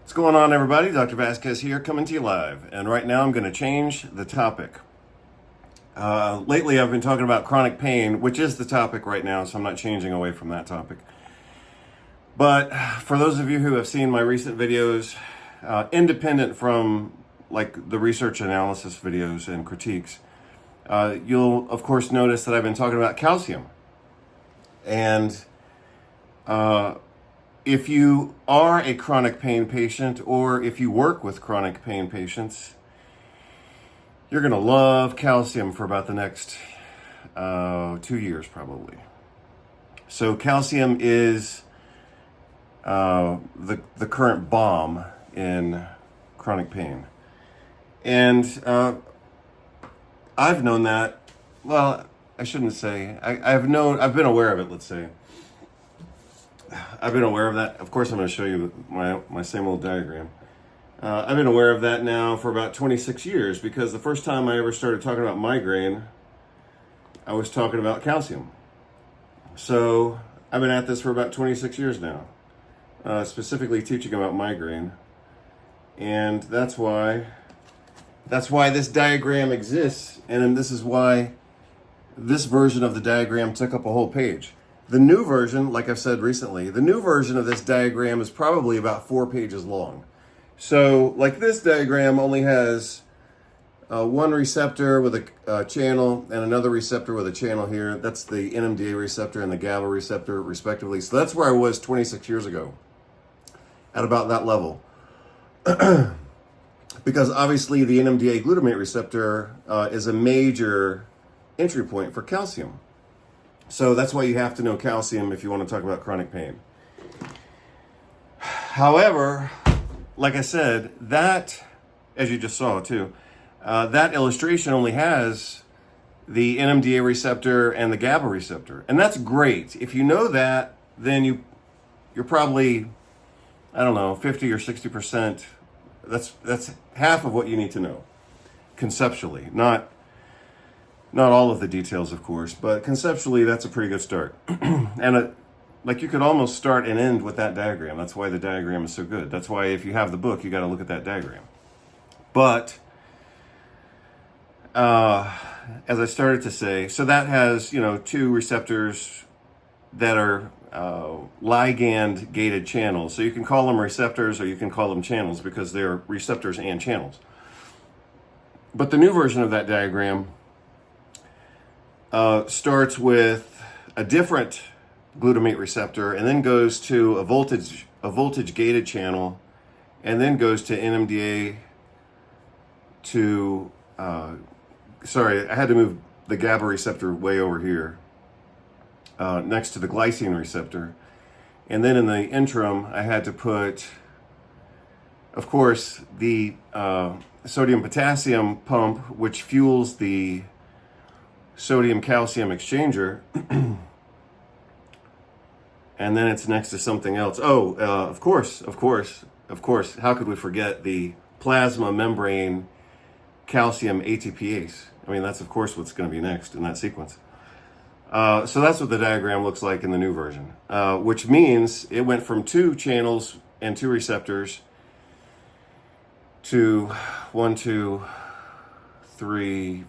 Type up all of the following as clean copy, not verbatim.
What's going on, everybody? Dr. Vasquez here, coming to you live. And right now I'm going to change the topic. Lately I've been talking about chronic pain, which is the topic right now, so I'm not changing away from that topic. But for those of you who have seen my recent videos, independent from like the research analysis videos and critiques, you'll of course notice that I've been talking about calcium. And if you are a chronic pain patient, or if you work with chronic pain patients, you're going to love calcium for about the next 2 years probably. So calcium is the current bomb in chronic pain. And I've known that, well, I shouldn't say, I've been aware of it, let's say. I've been aware of that. Of course, I'm going to show you my same old diagram. I've been aware of that now for about 26 years because the first time I ever started talking about migraine, I was talking about calcium. So I've been at this for about 26 years now, specifically teaching about migraine. And that's why this diagram exists. And this is why this version of the diagram took up a whole page. The new version, like I've said recently, the new version of this diagram is probably about 4 pages long. So, like this diagram only has one receptor with a channel and another receptor with a channel here. That's the NMDA receptor and the GABA receptor, respectively. So that's where I was 26 years ago, at about that level. Because obviously the NMDA glutamate receptor is a major entry point for calcium. So that's why you have to know calcium if you want to talk about chronic pain. However, like I said, that, as you just saw too, that illustration only has the NMDA receptor and the GABA receptor. And that's great. If you know that, then you're probably, I don't know, 50 or 60%. That's half of what you need to know conceptually. Not all of the details, of course, but conceptually, that's a pretty good start. And like you could almost start and end with that diagram. That's why the diagram is so good. That's why if you have the book, you got to look at that diagram. But as I started to say, so that has, two receptors that are ligand gated channels. So you can call them receptors or you can call them channels because they're receptors and channels. But the new version of that diagram starts with a different glutamate receptor and then goes to a voltage gated channel and then goes to NMDA to sorry, I had to move the GABA receptor way over here next to the glycine receptor, and then in the interim I had to put, of course, the sodium potassium pump, which fuels the sodium calcium exchanger, and then it's next to something else. Of course, how could we forget the plasma membrane calcium ATPase? I mean, that's of course what's going to be next in that sequence. So that's what the diagram looks like in the new version, which means it went from 2 channels and 2 receptors to 1, 2, 3,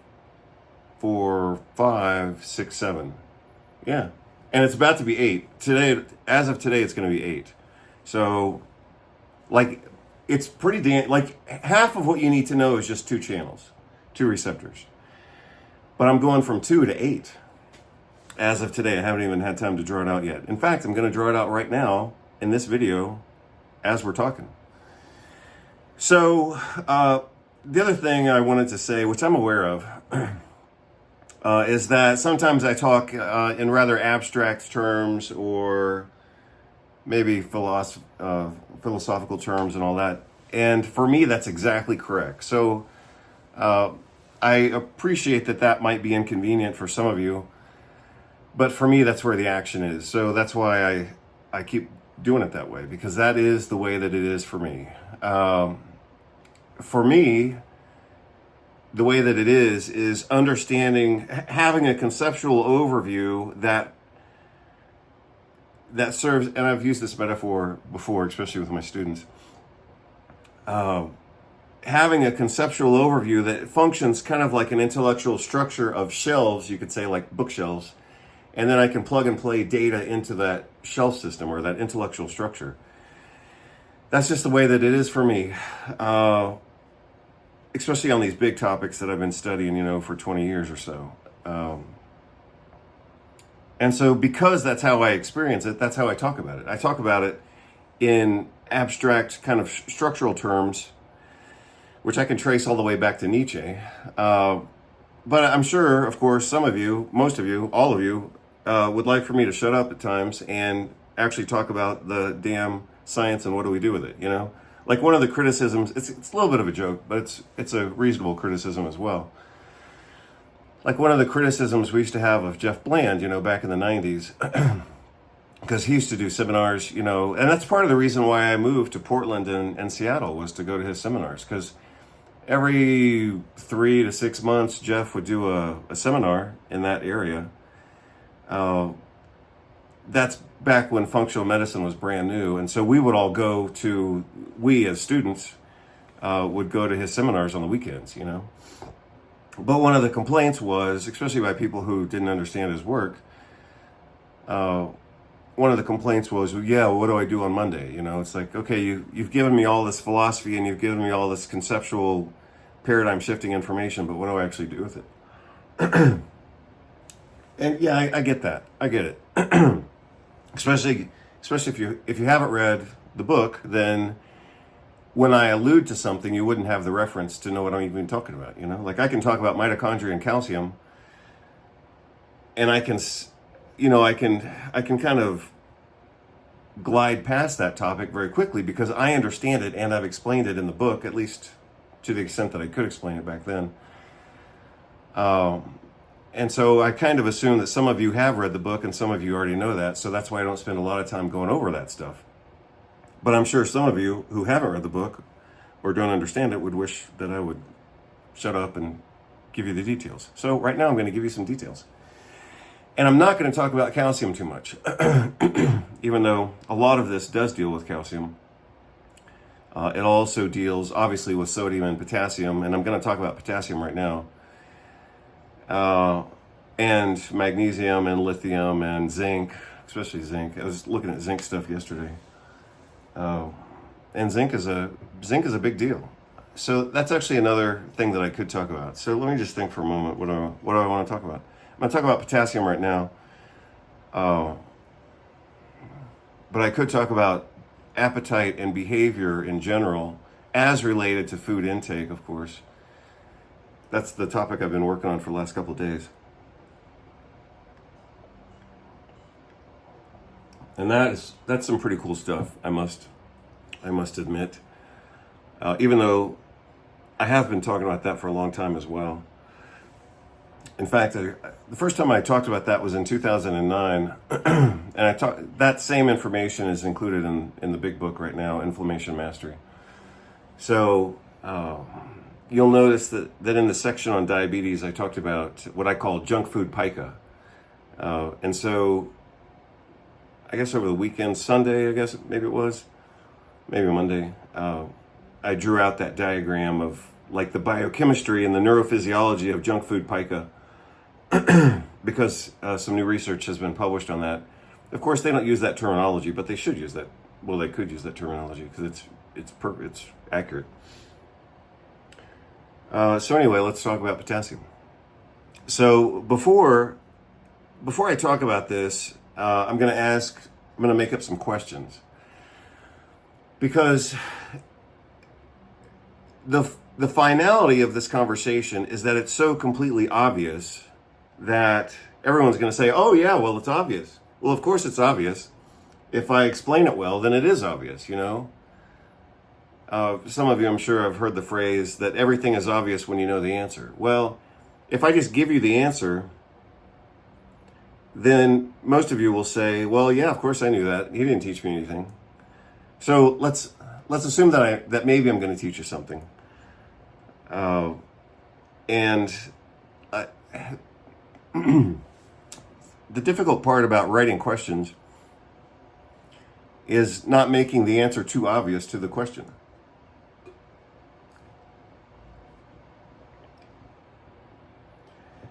4, 5, 6, 7. Yeah. And it's about to be 8. Today, as of today, it's going to be 8. So, like, it's pretty like half of what you need to know is just 2 channels, 2 receptors. But I'm going from 2 to 8. As of today, I haven't even had time to draw it out yet. In fact, I'm going to draw it out right now in this video as we're talking. So, the other thing I wanted to say, which I'm aware of, is that sometimes I talk in rather abstract terms or maybe philosophical terms and all that. And for me, that's exactly correct. So I appreciate that might be inconvenient for some of you, but for me, that's where the action is. So that's why I keep doing it that way, because that is the way that it is for me. For me, the way that it is understanding, having a conceptual overview that serves, and I've used this metaphor before, especially with my students, having a conceptual overview that functions kind of like an intellectual structure of shelves, you could say like bookshelves, and then I can plug and play data into that shelf system or that intellectual structure. That's just the way that it is for me, especially on these big topics that I've been studying, for 20 years or so. And so because that's how I experience it, that's how I talk about it. I talk about it in abstract kind of structural terms, which I can trace all the way back to Nietzsche. But I'm sure, of course, some of you, most of you, all of you, would like for me to shut up at times and actually talk about the damn science and what do we do with it, Like one of the criticisms, it's a little bit of a joke, but it's a reasonable criticism as well. Like one of the criticisms we used to have of Jeff Bland, back in the 90s, because he used to do seminars, and that's part of the reason why I moved to Portland and Seattle was to go to his seminars, because every 3 to 6 months, Jeff would do a seminar in that area. That's back when functional medicine was brand new, and so we as students, would go to his seminars on the weekends, But one of the complaints was, especially by people who didn't understand his work, one of the complaints was, what do I do on Monday? It's like, okay, you've given me all this philosophy and you've given me all this conceptual paradigm shifting information, but what do I actually do with it? And yeah, I get that. I get it. especially if you haven't read the book, then when I allude to something, you wouldn't have the reference to know what I'm even talking about, Like I can talk about mitochondria and calcium, and I can kind of glide past that topic very quickly because I understand it and I've explained it in the book, at least to the extent that I could explain it back then. And so I kind of assume that some of you have read the book and some of you already know that, so that's why I don't spend a lot of time going over that stuff. But I'm sure some of you who haven't read the book or don't understand it would wish that I would shut up and give you the details. So right now I'm going to give you some details. And I'm not going to talk about calcium too much, even though a lot of this does deal with calcium. It also deals, obviously, with sodium and potassium, and I'm going to talk about potassium right now, and magnesium and lithium and zinc, especially zinc. I was looking at zinc stuff yesterday. And zinc is a big deal. So that's actually another thing that I could talk about. So let me just think for a moment. What do I want to talk about? I'm going to talk about potassium right now. But I could talk about appetite and behavior in general as related to food intake, of course. That's the topic I've been working on for the last couple of days. And that's some pretty cool stuff, I must admit. Even though I have been talking about that for a long time as well. In fact, the first time I talked about that was in 2009, and that same information is included in the big book right now, Inflammation Mastery. So you'll notice that in the section on diabetes, I talked about what I call junk food pica. And so I guess over the weekend, Sunday, maybe Monday, I drew out that diagram of like the biochemistry and the neurophysiology of junk food pica. Because some new research has been published on that. Of course, they don't use that terminology, but they should use that. Well, they could use that terminology because it's accurate. So anyway, let's talk about potassium. So before I talk about this, I'm going to make up some questions, because the finality of this conversation is that it's so completely obvious that everyone's going to say, oh yeah, well, it's obvious. Well, of course it's obvious. If I explain it well, then it is obvious, Some of you, I'm sure, have heard the phrase that everything is obvious when you know the answer. Well, if I just give you the answer, then most of you will say, well, yeah, of course I knew that. He didn't teach me anything. So let's assume that maybe I'm going to teach you something. The difficult part about writing questions is not making the answer too obvious to the question.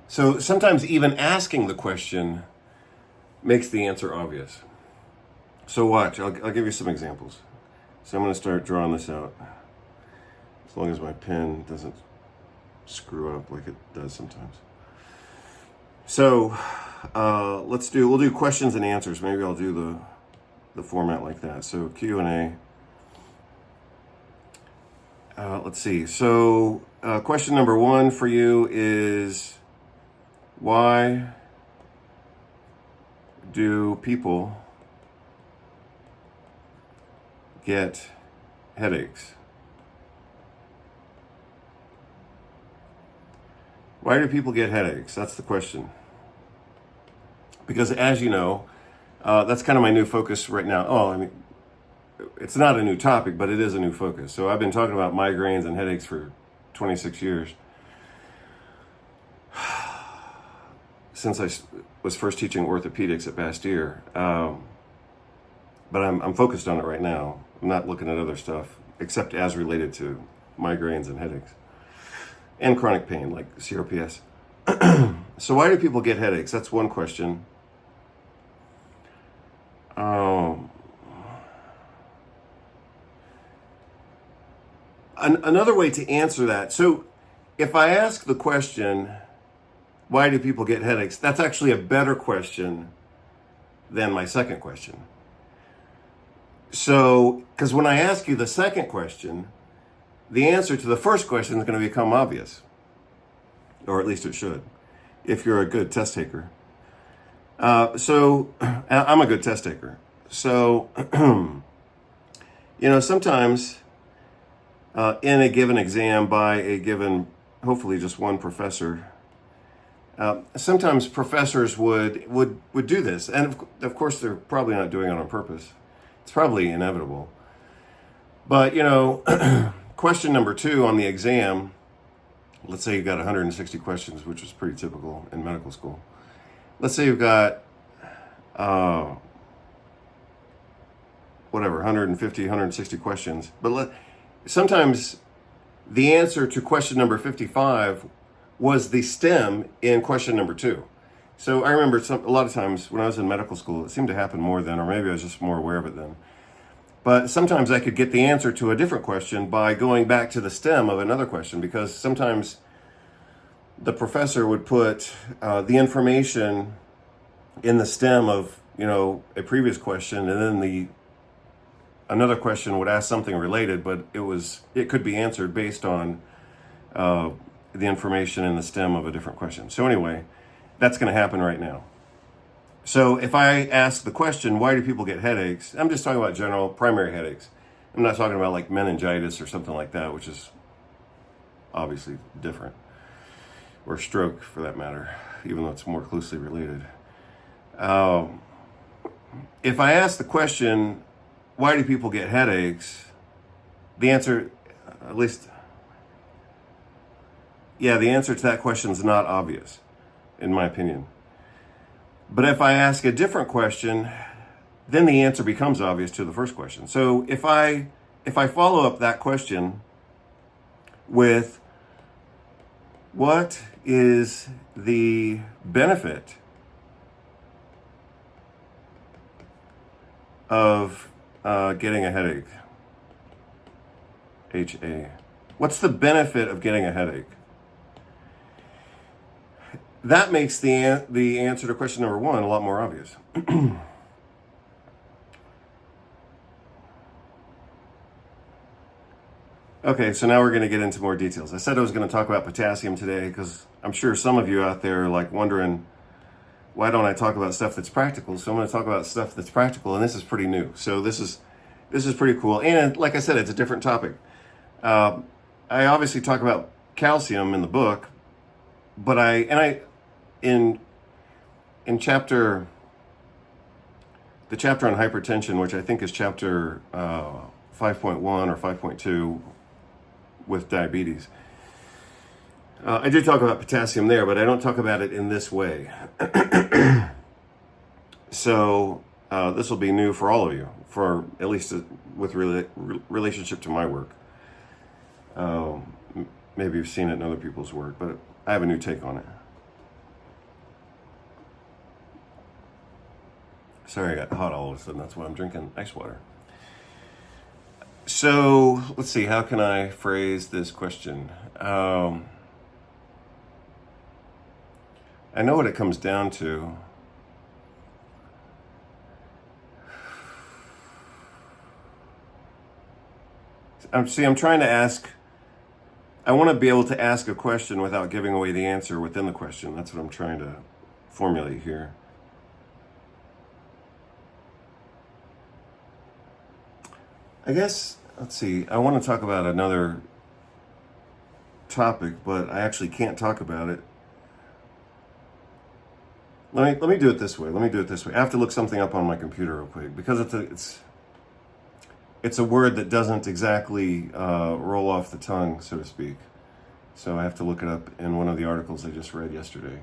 So sometimes even asking the question makes the answer obvious. So watch, I'll give you some examples. So I'm going to start drawing this out. As long as my pen doesn't screw up like it does sometimes. So we'll do questions and answers. Maybe I'll do the format like that. So Q&A. Let's see. So question number 1 for you is, why do people get headaches? Why do people get headaches? That's the question. Because as you know, that's kind of my new focus right now. Oh, I mean, it's not a new topic, but it is a new focus. So I've been talking about migraines and headaches for 26 years. Since I was first teaching orthopedics at Bastyr. But I'm focused on it right now. I'm not looking at other stuff, except as related to migraines and headaches. And chronic pain, like CRPS. So why do people get headaches? That's one question. Another way to answer that, so if I ask the question, why do people get headaches? That's actually a better question than my second question. So, because when I ask you the second question, the answer to the first question is going to become obvious. Or at least it should, if you're a good test taker. So, I'm a good test taker. So, sometimes in a given exam by a given, hopefully just one professor, sometimes professors would do this. And of course, they're probably not doing it on purpose. It's probably inevitable. But, question number 2 on the exam, let's say you've got 160 questions, which is pretty typical in medical school. Let's say you've got, 150, 160 questions. But sometimes the answer to question number 55 was the stem in question number 2. So I remember a lot of times when I was in medical school, it seemed to happen more then, or maybe I was just more aware of it then. But sometimes I could get the answer to a different question by going back to the stem of another question, because sometimes the professor would put the information in the stem of, a previous question, and then another question would ask something related, but it could be answered based on the information in the stem of a different question. So anyway, that's going to happen right now. So if I ask the question, why do people get headaches? I'm just talking about general primary headaches. I'm not talking about like meningitis or something like that, which is obviously different. Or stroke for that matter, even though it's more closely related. If I ask the question, why do people get headaches? The answer, the answer to that question is not obvious, in my opinion. But if I ask a different question, then the answer becomes obvious to the first question. So if I follow up that question with, what is the benefit of getting a headache? HA. What's the benefit of getting a headache? That makes the answer to question number 1 a lot more obvious. Okay, so now we're going to get into more details. I said I was going to talk about potassium today because I'm sure some of you out there are like wondering, why don't I talk about stuff that's practical? So I'm going to talk about stuff that's practical, and this is pretty new. So this is pretty cool. And like I said, it's a different topic. I obviously talk about calcium in the book, but in the chapter on hypertension, which I think is chapter 5.1 or 5.2 with diabetes, I do talk about potassium there, but I don't talk about it in this way. So this will be new for all of you, for at least with relationship to my work. Maybe you've seen it in other people's work, but I have a new take on it. Sorry, I got hot all of a sudden. That's why I'm drinking ice water. So let's see. How can I phrase this question? I know what it comes down to. I'm trying to ask. I want to be able to ask a question without giving away the answer within the question. That's what I'm trying to formulate here. I guess, let's see, I want to talk about another topic, but I actually can't talk about it. Let me do it this way. I have to look something up on my computer real quick because it's a word that doesn't exactly roll off the tongue, so to speak. So I have to look it up in one of the articles I just read yesterday.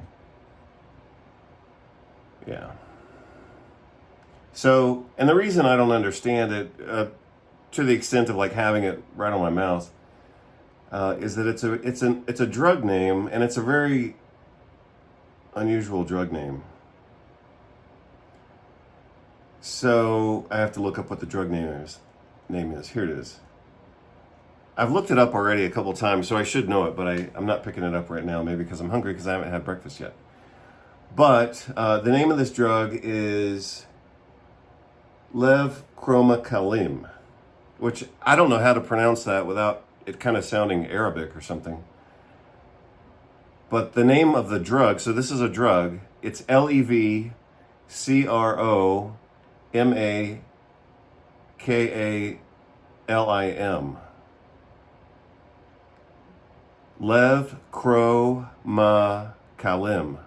Yeah. So, and the reason I don't understand it, to the extent of like having it right on my mouth, is that it's a drug name, and it's a very unusual drug name. So I have to look up what the drug name is. Here it is. I've looked it up already a couple times, so I should know it, but I'm not picking it up right now, maybe because I'm hungry because I haven't had breakfast yet. But the name of this drug is levchromacalin, which I don't know how to pronounce that without it kind of sounding Arabic or something. But the name of the drug, so this is a drug, it's levcromacalin. Levchromacalin.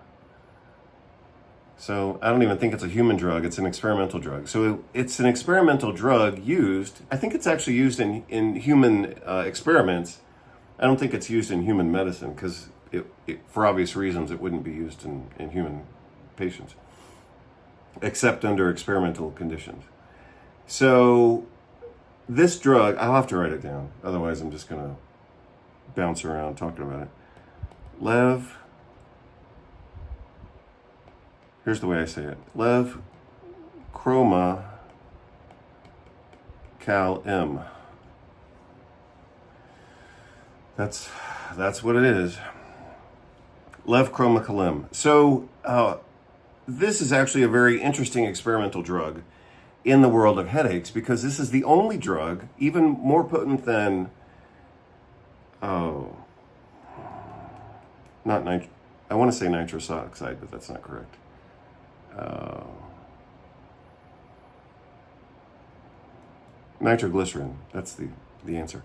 So I don't even think it's a human drug, it's an experimental drug. So it's an experimental drug used, I think it's actually used in human experiments. I don't think it's used in human medicine because for obvious reasons it wouldn't be used in human patients, except under experimental conditions. So this drug, I'll have to write it down, otherwise I'm just going to bounce around talking about it. Here's the way I say it. Levchromacalin. That's what it is. Levchromacalin. So this is actually a very interesting experimental drug in the world of headaches because this is the only drug, even more potent than I want to say nitrous oxide, but that's not correct. Nitroglycerin, that's the answer.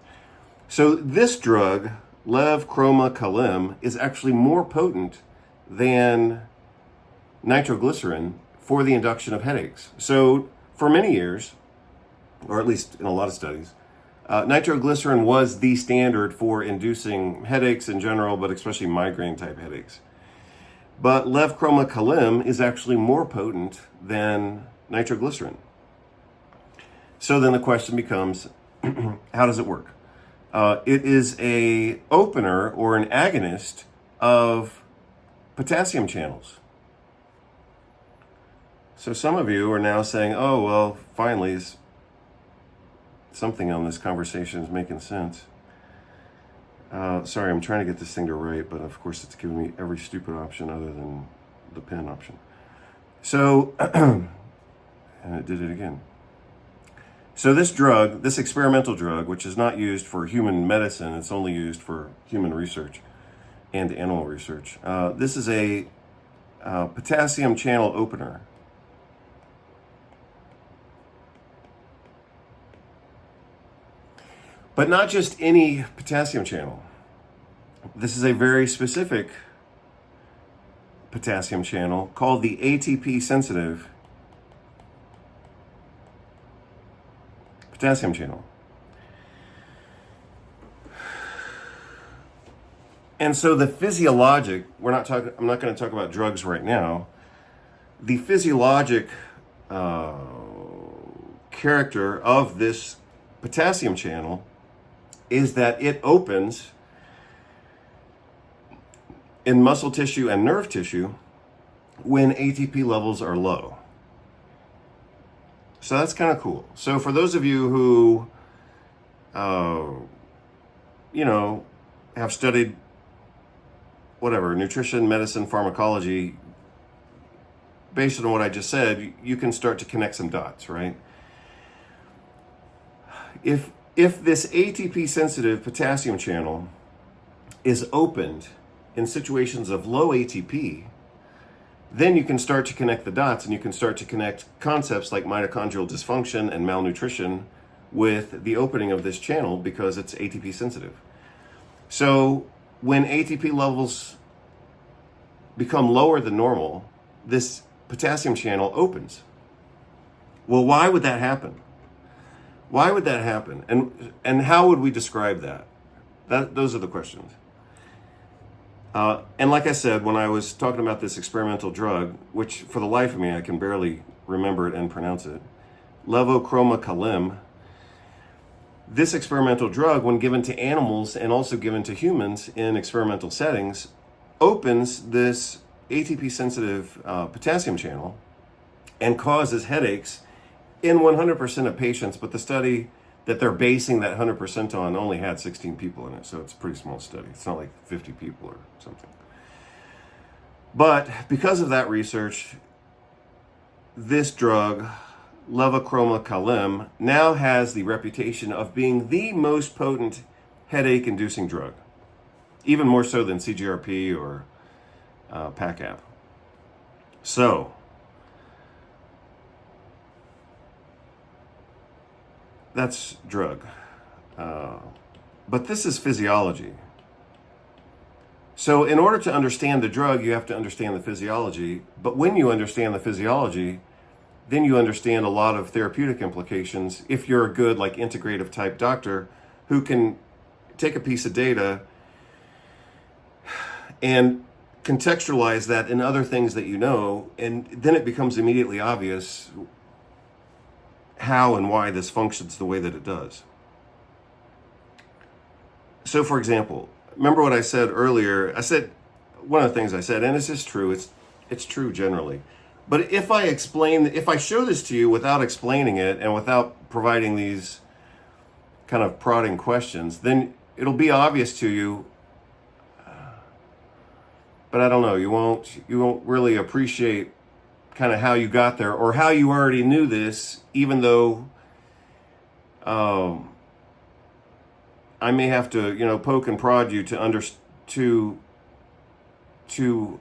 So this drug, levchromacalin, is actually more potent than nitroglycerin for the induction of headaches. So for many years, or at least in a lot of studies, nitroglycerin was the standard for inducing headaches in general, but especially migraine type headaches. But levchromacalin is actually more potent than nitroglycerin. So then the question becomes, how does it work? It is a opener or an agonist of potassium channels. So some of you are now saying, oh, well, finally, something on this conversation is making sense. Sorry, I'm trying to get this thing to write, but of course it's giving me every stupid option other than the pen option. So, and it did it again. So this drug, this experimental drug, which is not used for human medicine, it's only used for human research and animal research. This is a potassium channel opener. But not just any potassium channel. This is a very specific potassium channel called the ATP sensitive potassium channel. And so the physiologic, I'm not going to talk about drugs right now. The physiologic character of this potassium channel is that it opens in muscle tissue and nerve tissue when ATP levels are low. So that's kind of cool. So for those of you who, you know, have studied whatever, nutrition, medicine, pharmacology, based on what I just said, you can start to connect some dots, right? If this ATP sensitive potassium channel is opened in situations of low ATP, then you can start to connect the dots, and you can start to connect concepts like mitochondrial dysfunction and malnutrition with the opening of this channel because it's ATP sensitive. So when ATP levels become lower than normal, this potassium channel opens. Well, why would that happen? Why would that happen? And how would we describe that? Those are the questions. And like I said, when I was talking about this experimental drug, which for the life of me, I can barely remember it and pronounce it, levochromocalin, this experimental drug, when given to animals and also given to humans in experimental settings, opens this ATP-sensitive potassium channel and causes headaches in 100% of patients, but the study that they're basing that 100% on only had 16 people in it, so it's a pretty small study. It's not like 50 people or something. But because of that research, this drug, levochromocalin, now has the reputation of being the most potent headache-inducing drug, even more so than CGRP or PACAP. So, that's drug. But this is physiology. So in order to understand the drug, you have to understand the physiology. But when you understand the physiology, then you understand a lot of therapeutic implications if you're a good, like, integrative type doctor who can take a piece of data and contextualize that in other things that you know, and then it becomes immediately obvious how and why this functions the way that it does. So for example, remember what I said earlier? I said, one of the things I said, and it's just true, it's true generally. But if I show this to you without explaining it and without providing these kind of prodding questions, then it'll be obvious to you. But I don't know, you won't really appreciate kind of how you got there or how you already knew this, even though I may have to, poke and prod you to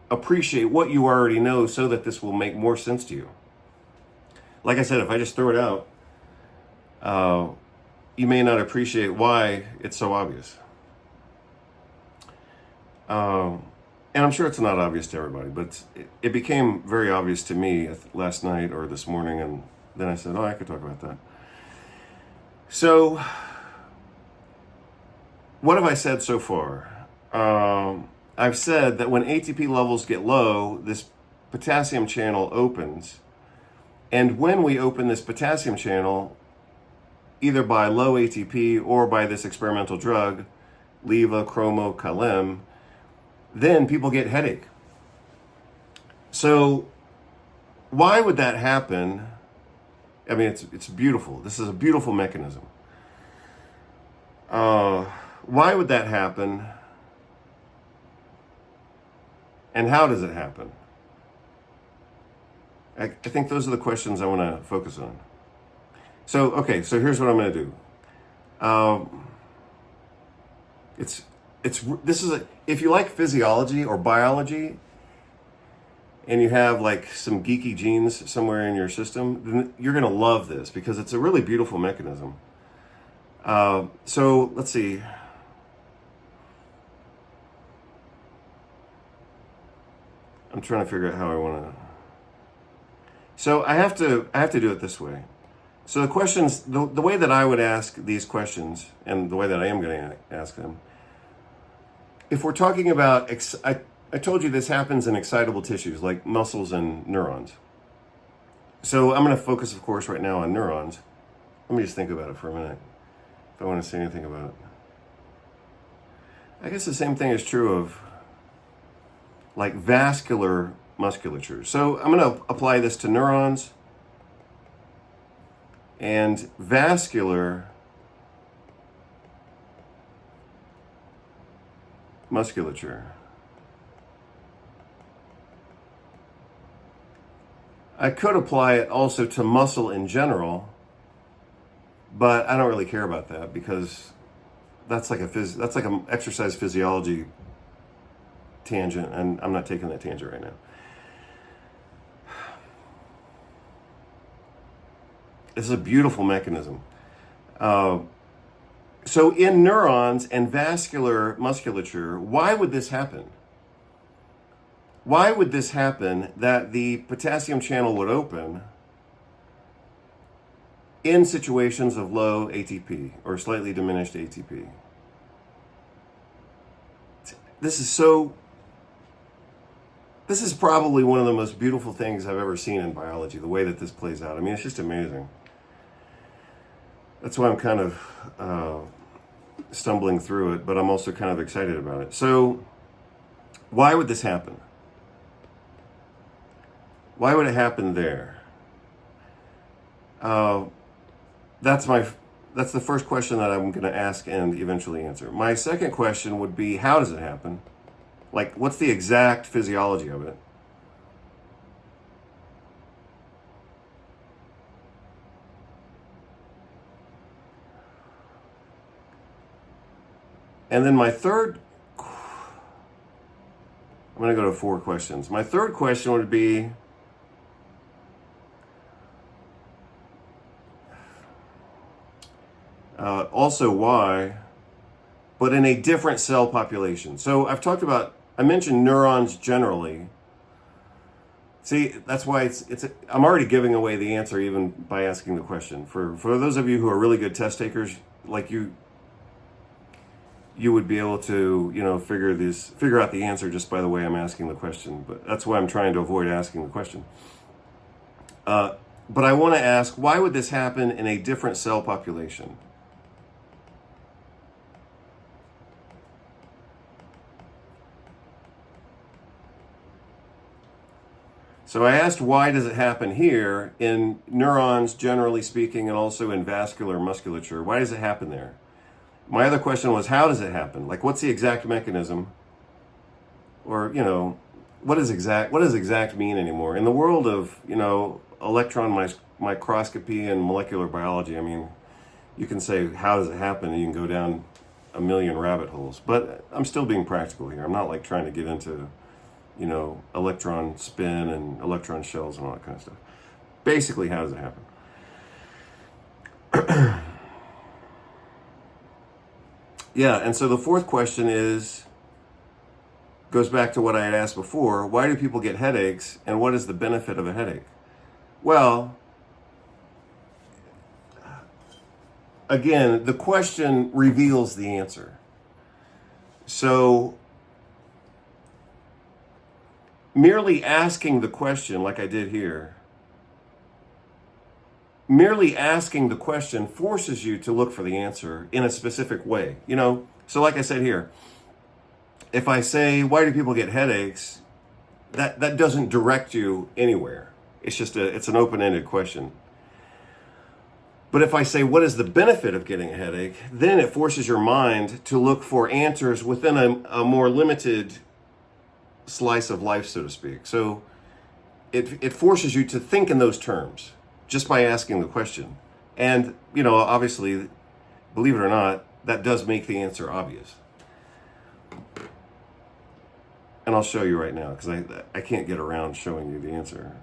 appreciate what you already know so that this will make more sense to you. Like I said, if I just throw it out, you may not appreciate why it's so obvious. And I'm sure it's not obvious to everybody, but it became very obvious to me last night or this morning, and then I said, I could talk about that. So, what have I said so far? I've said that when ATP levels get low, this potassium channel opens, and when we open this potassium channel, either by low ATP or by this experimental drug, levochromocalin, then people get headache. So why would that happen? I mean, it's beautiful. This is a beautiful mechanism. Why would that happen? And how does it happen? I think those are the questions I want to focus on. So here's what I'm going to do. If you like physiology or biology and you have like some geeky genes somewhere in your system, then you're going to love this because it's a really beautiful mechanism. So let's see. I'm trying to figure out how I want to. So I have to do it this way. So the questions, the way that I would ask these questions, and the way that I am going to ask them, if we're talking about, I told you this happens in excitable tissues like muscles and neurons. So I'm going to focus, of course, right now on neurons. Let me just think about it for a minute, if I want to say anything about it. I guess the same thing is true of like vascular musculature. So I'm going to apply this to neurons. and vascular musculature. I could apply it also to muscle in general, but I don't really care about that because that's like an exercise physiology tangent, and I'm not taking that tangent right now. This is a beautiful mechanism. So in neurons and vascular musculature, why would this happen? Why would this happen that the potassium channel would open in situations of low ATP or slightly diminished ATP? This is probably one of the most beautiful things I've ever seen in biology, the way that this plays out. I mean, it's just amazing. That's why I'm kind of stumbling through it, but I'm also kind of excited about it. So why would this happen? Why would it happen there? That's the first question that I'm going to ask and eventually answer. My second question would be, how does it happen? Like, what's the exact physiology of it? And then I'm going to go to 4 questions. My third question would be, also why, but in a different cell population. So I mentioned neurons generally. See, that's why I'm already giving away the answer even by asking the question. For those of you who are really good test takers, like you would be able to, figure out the answer just by the way I'm asking the question. But that's why I'm trying to avoid asking the question. But I want to ask, why would this happen in a different cell population? So I asked, why does it happen here in neurons, generally speaking, and also in vascular musculature? Why does it happen there? My other question was, how does it happen? Like, what's the exact mechanism? Or, what does exact mean anymore? In the world of, electron microscopy and molecular biology, I mean, you can say, how does it happen? And you can go down a million rabbit holes. But I'm still being practical here. I'm not like trying to get into, electron spin and electron shells and all that kind of stuff. Basically, how does it happen? Yeah, and so the fourth question goes back to what I had asked before. Why do people get headaches, and what is the benefit of a headache? Well, again, the question reveals the answer. So merely asking the question, like I did here, merely asking the question forces you to look for the answer in a specific way. So like I said here, if I say, why do people get headaches? That doesn't direct you anywhere. It's just it's an open-ended question. But if I say, what is the benefit of getting a headache? Then it forces your mind to look for answers within a more limited slice of life, so to speak. So it forces you to think in those terms just by asking the question. And, obviously, believe it or not, that does make the answer obvious. And I'll show you right now, because I can't get around showing you the answer.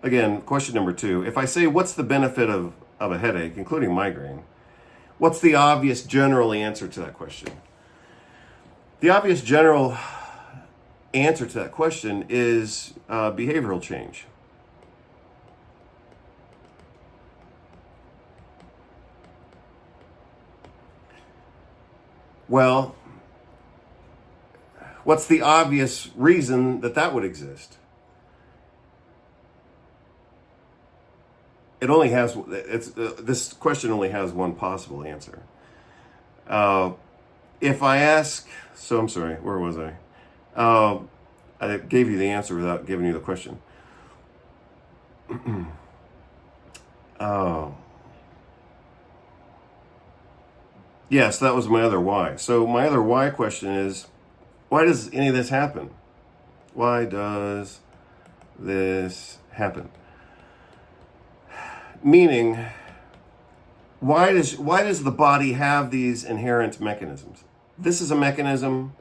Again, question number 2, if I say, what's the benefit of a headache, including migraine, what's the obvious general answer to that question? The obvious general answer to that question is behavioral change. Well, what's the obvious reason that would exist? This question only has one possible answer. If I ask, I'm sorry, where was I? I gave you the answer without giving you the question. Oh. Yes, that was my other why. So my other why question is, why does any of this happen? Why does this happen? Meaning, why does the body have these inherent mechanisms? This is a mechanism.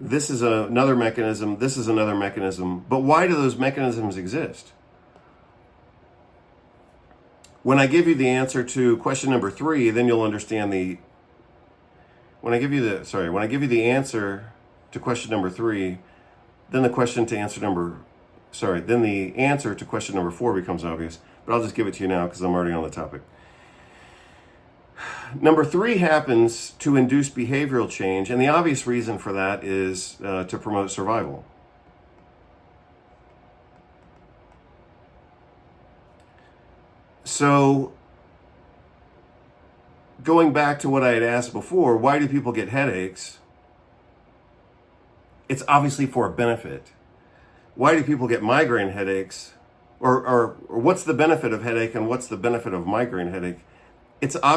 This is another mechanism. This is another mechanism. But why do those mechanisms exist? When I give you the answer to question number 3, then you'll understand when I give you the answer to question number 3, then the answer to question number 4 becomes obvious. But I'll just give it to you now because I'm already on the topic. Number 3 happens to induce behavioral change, and the obvious reason for that is to promote survival. So, going back to what I had asked before, why do people get headaches? It's obviously for a benefit. Why do people get migraine headaches? Or what's the benefit of headache and what's the benefit of migraine headache? It's obvious.